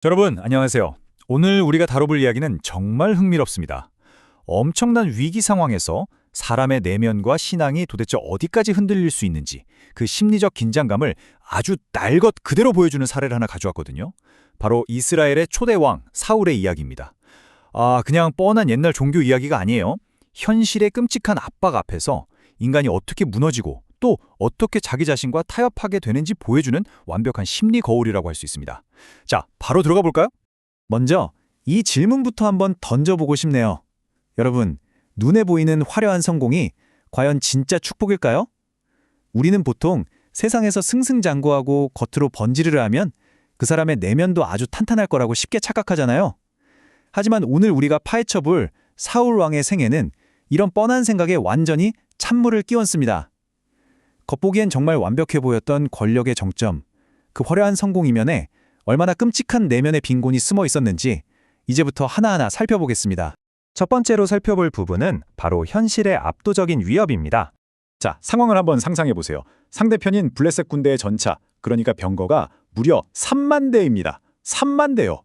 여러분, 안녕하세요. 오늘 우리가 다뤄볼 이야기는 정말 흥미롭습니다. 엄청난 위기 상황에서 사람의 내면과 신앙이 도대체 어디까지 흔들릴 수 있는지 그 심리적 긴장감을 아주 날것 그대로 보여주는 사례를 하나 가져왔거든요. 바로 이스라엘의 초대 왕 사울의 이야기입니다. 그냥 뻔한 옛날 종교 이야기가 아니에요. 현실의 끔찍한 압박 앞에서 인간이 어떻게 무너지고 또 어떻게 자기 자신과 타협하게 되는지 보여주는 완벽한 심리 거울이라고 할 수 있습니다. 자, 바로 들어가 볼까요? 먼저 이 질문부터 한번 던져보고 싶네요. 여러분, 눈에 보이는 화려한 성공이 과연 진짜 축복일까요? 우리는 보통 세상에서 승승장구하고 겉으로 번지르르 하면 그 사람의 내면도 아주 탄탄할 거라고 쉽게 착각하잖아요. 하지만 오늘 우리가 파헤쳐볼 사울 왕의 생애는 이런 뻔한 생각에 완전히 찬물을 끼얹습니다. 겉보기엔 정말 완벽해 보였던 권력의 정점, 그 화려한 성공 이면에 얼마나 끔찍한 내면의 빈곤이 숨어 있었는지 이제부터 하나하나 살펴보겠습니다. 첫 번째로 살펴볼 부분은 바로 현실의 압도적인 위협입니다. 자, 상황을 한번 상상해 보세요. 상대편인 블레셋 군대의 전차, 그러니까 병거가 무려 3만 대입니다. 3만 대요.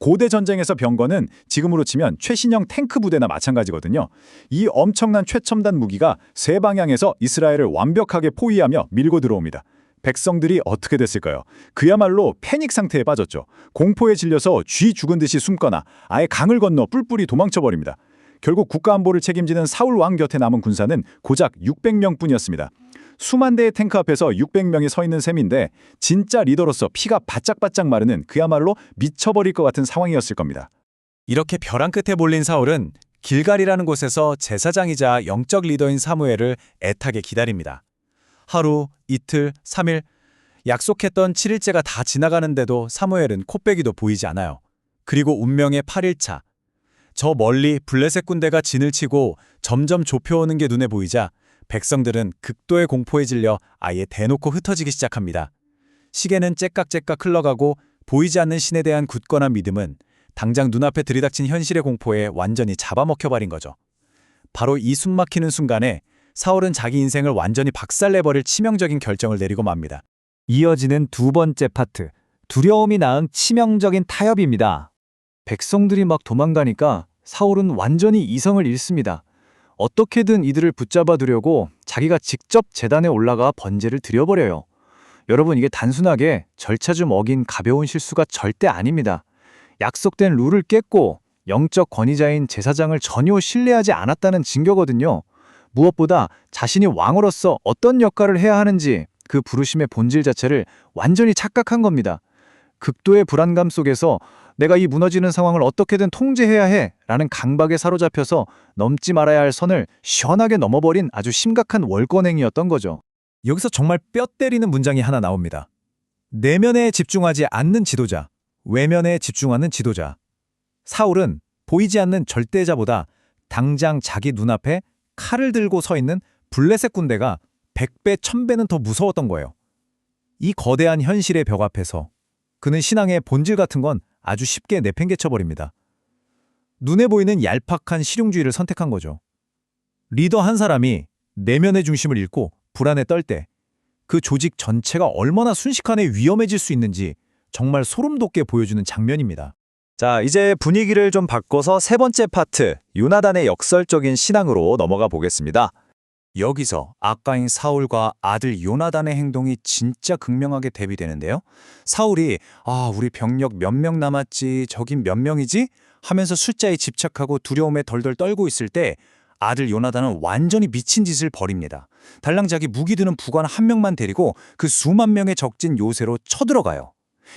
고대 전쟁에서 병거는 지금으로 치면 최신형 탱크 부대나 마찬가지거든요. 이 엄청난 최첨단 무기가 세 방향에서 이스라엘을 완벽하게 포위하며 밀고 들어옵니다. 백성들이 어떻게 됐을까요? 그야말로 패닉 상태에 빠졌죠. 공포에 질려서 쥐 죽은 듯이 숨거나 아예 강을 건너 뿔뿔이 도망쳐버립니다. 결국 국가 안보를 책임지는 사울 왕 곁에 남은 군사는 고작 600명뿐이었습니다. 수만 대의 탱크 앞에서 600명이 서 있는 셈인데 진짜 리더로서 피가 바짝바짝 마르는 그야말로 미쳐버릴 것 같은 상황이었을 겁니다. 이렇게 벼랑 끝에 몰린 사울은 길갈이라는 곳에서 제사장이자 영적 리더인 사무엘을 애타게 기다립니다. 하루, 이틀, 3일, 약속했던 7일째가 다 지나가는데도 사무엘은 코빼기도 보이지 않아요. 그리고 운명의 8일차. 저 멀리 블레셋 군대가 진을 치고 점점 좁혀오는 게 눈에 보이자 백성들은 극도의 공포에 질려 아예 대놓고 흩어지기 시작합니다. 시계는 째깍째깍 흘러가고 보이지 않는 신에 대한 굳건한 믿음은 당장 눈앞에 들이닥친 현실의 공포에 완전히 잡아먹혀버린 거죠. 바로 이 숨막히는 순간에 사울은 자기 인생을 완전히 박살내버릴 치명적인 결정을 내리고 맙니다. 이어지는 두 번째 파트, 두려움이 낳은 치명적인 타협입니다. 백성들이 막 도망가니까 사울은 완전히 이성을 잃습니다. 어떻게든 이들을 붙잡아 두려고 자기가 직접 제단에 올라가 번제를 드려버려요. 여러분, 이게 단순하게 절차 좀 어긴 가벼운 실수가 절대 아닙니다. 약속된 룰을 깼고 영적 권위자인 제사장을 전혀 신뢰하지 않았다는 증거거든요. 무엇보다 자신이 왕으로서 어떤 역할을 해야 하는지 그 부르심의 본질 자체를 완전히 착각한 겁니다. 극도의 불안감 속에서 내가 이 무너지는 상황을 어떻게든 통제해야 해 라는 강박에 사로잡혀서 넘지 말아야 할 선을 시원하게 넘어버린 아주 심각한 월권행위였던 거죠. 여기서 정말 뼈 때리는 문장이 하나 나옵니다. 내면에 집중하지 않는 지도자, 외면에 집중하는 지도자. 사울은 보이지 않는 절대자보다 당장 자기 눈앞에 칼을 들고 서 있는 블레셋 군대가 100배, 1000배는 더 무서웠던 거예요. 이 거대한 현실의 벽 앞에서 그는 신앙의 본질 같은 건 아주 쉽게 내팽개쳐버립니다. 눈에 보이는 얄팍한 실용주의를 선택한 거죠. 리더 한 사람이 내면의 중심을 잃고 불안에 떨 때 그 조직 전체가 얼마나 순식간에 위험해질 수 있는지 정말 소름 돋게 보여주는 장면입니다. 자, 이제 분위기를 좀 바꿔서 세 번째 파트, 요나단의 역설적인 신앙으로 넘어가 보겠습니다. 여기서 아까인 사울과 아들 요나단의 행동이 진짜 극명하게 대비되는데요. 사울이 우리 병력 몇 명 남았지, 저긴 몇 명이지? 하면서 숫자에 집착하고 두려움에 덜덜 떨고 있을 때 아들 요나단은 완전히 미친 짓을 벌입니다. 달랑 자기 무기 드는 부관 한 명만 데리고 그 수만 명의 적진 요새로 쳐들어가요.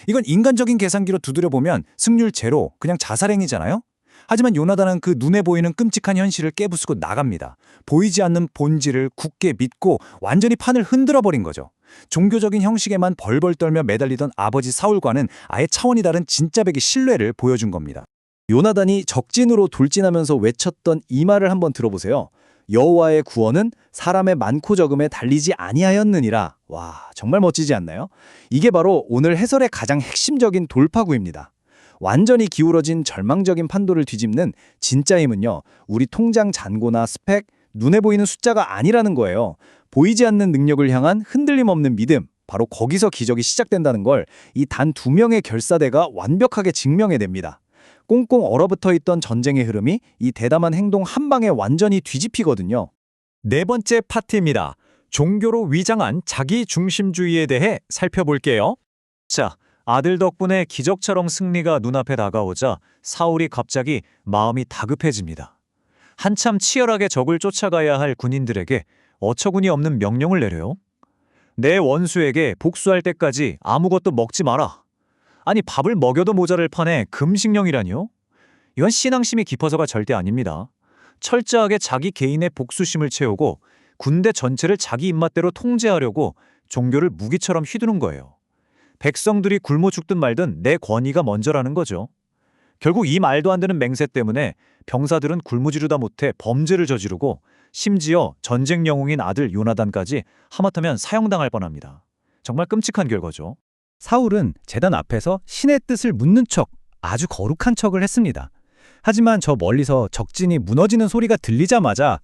이건 인간적인 계산기로 두드려보면 승률 제로, 그냥 자살행위잖아요? 하지만 요나단은 그 눈에 보이는 끔찍한 현실을 깨부수고 나갑니다. 보이지 않는 본질을 굳게 믿고 완전히 판을 흔들어버린 거죠. 종교적인 형식에만 벌벌 떨며 매달리던 아버지 사울과는 아예 차원이 다른 진짜 백의 신뢰를 보여준 겁니다. 요나단이 적진으로 돌진하면서 외쳤던 이 말을 한번 들어보세요. 여호와의 구원은 사람의 많고 적음에 달리지 아니하였느니라. 와, 정말 멋지지 않나요? 이게 바로 오늘 해설의 가장 핵심적인 돌파구입니다. 완전히 기울어진 절망적인 판도를 뒤집는 진짜 힘은요, 우리 통장 잔고나 스펙, 눈에 보이는 숫자가 아니라는 거예요. 보이지 않는 능력을 향한 흔들림 없는 믿음, 바로 거기서 기적이 시작된다는 걸 이 단 2명의 결사대가 완벽하게 증명해냅니다. 꽁꽁 얼어붙어 있던 전쟁의 흐름이 이 대담한 행동 한 방에 완전히 뒤집히거든요. 네 번째 파트입니다. 종교로 위장한 자기 중심주의에 대해 살펴볼게요. 자, 아들 덕분에 기적처럼 승리가 눈앞에 다가오자 사울이 갑자기 마음이 다급해집니다. 한참 치열하게 적을 쫓아가야 할 군인들에게 어처구니 없는 명령을 내려요. 내 원수에게 복수할 때까지 아무것도 먹지 마라. 아니, 밥을 먹여도 모자랄 판에 금식령이라니요? 이건 신앙심이 깊어서가 절대 아닙니다. 철저하게 자기 개인의 복수심을 채우고 군대 전체를 자기 입맛대로 통제하려고 종교를 무기처럼 휘두른 거예요. 백성들이 굶어 죽든 말든 내 권위가 먼저라는 거죠. 결국 이 말도 안 되는 맹세 때문에 병사들은 굶주리다 못해 범죄를 저지르고 심지어 전쟁 영웅인 아들 요나단까지 하마터면 사형당할 뻔합니다. 정말 끔찍한 결과죠. 사울은 제단 앞에서 신의 뜻을 묻는 척, 아주 거룩한 척을 했습니다. 하지만 저 멀리서 적진이 무너지는 소리가 들리자마자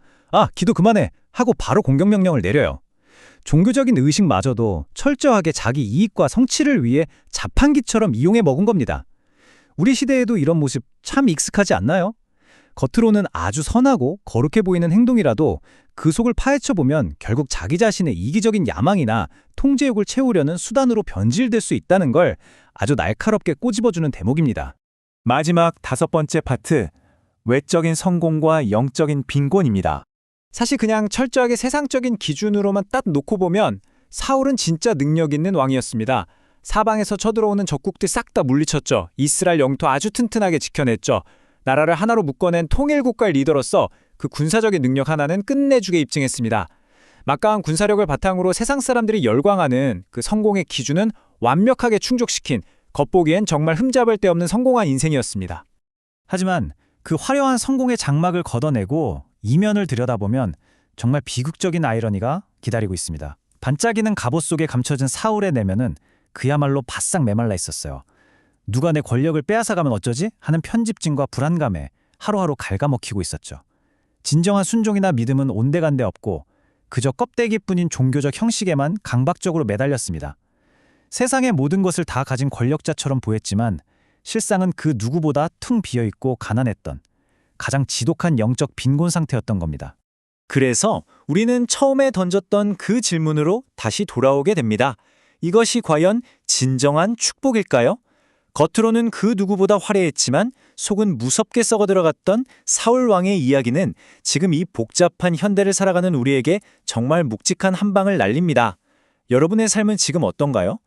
기도 그만해 하고 바로 공격 명령을 내려요. 종교적인 의식마저도 철저하게 자기 이익과 성취를 위해 자판기처럼 이용해 먹은 겁니다. 우리 시대에도 이런 모습 참 익숙하지 않나요? 겉으로는 아주 선하고 거룩해 보이는 행동이라도 그 속을 파헤쳐보면 결국 자기 자신의 이기적인 야망이나 통제욕을 채우려는 수단으로 변질될 수 있다는 걸 아주 날카롭게 꼬집어주는 대목입니다. 마지막 5번째 파트, 외적인 성공과 영적인 빈곤입니다. 사실 그냥 철저하게 세상적인 기준으로만 딱 놓고 보면 사울은 진짜 능력 있는 왕이었습니다. 사방에서 쳐들어오는 적국들 싹 다 물리쳤죠. 이스라엘 영토 아주 튼튼하게 지켜냈죠. 나라를 하나로 묶어낸 통일국가의 리더로서 그 군사적인 능력 하나는 끝내주게 입증했습니다. 막강한 군사력을 바탕으로 세상 사람들이 열광하는 그 성공의 기준은 완벽하게 충족시킨, 겉보기엔 정말 흠잡을 데 없는 성공한 인생이었습니다. 하지만 그 화려한 성공의 장막을 걷어내고 이면을 들여다보면 정말 비극적인 아이러니가 기다리고 있습니다. 반짝이는 갑옷 속에 감춰진 사울의 내면은 그야말로 바싹 메말라 있었어요. 누가 내 권력을 빼앗아가면 어쩌지? 하는 편집증과 불안감에 하루하루 갉아먹히고 있었죠. 진정한 순종이나 믿음은 온데간데 없고 그저 껍데기뿐인 종교적 형식에만 강박적으로 매달렸습니다. 세상의 모든 것을 다 가진 권력자처럼 보였지만 실상은 그 누구보다 퉁 비어있고 가난했던 가장 지독한 영적 빈곤 상태였던 겁니다. 그래서 우리는 처음에 던졌던 그 질문으로 다시 돌아오게 됩니다. 이것이 과연 진정한 축복일까요? 겉으로는 그 누구보다 화려했지만 속은 무섭게 썩어 들어갔던 사울 왕의 이야기는 지금 이 복잡한 현대를 살아가는 우리에게 정말 묵직한 한 방을 날립니다. 여러분의 삶은 지금 어떤가요?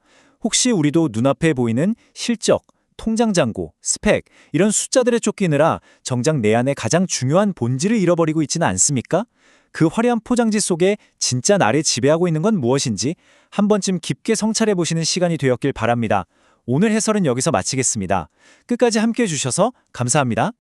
혹시 우리도 눈앞에 보이는 실적, 통장 잔고, 스펙 이런 숫자들에 쫓기느라 정작 내 안에 가장 중요한 본질을 잃어버리고 있지는 않습니까? 그 화려한 포장지 속에 진짜 나를 지배하고 있는 건 무엇인지 한 번쯤 깊게 성찰해 보시는 시간이 되었길 바랍니다. 오늘 해설은 여기서 마치겠습니다. 끝까지 함께해 주셔서 감사합니다.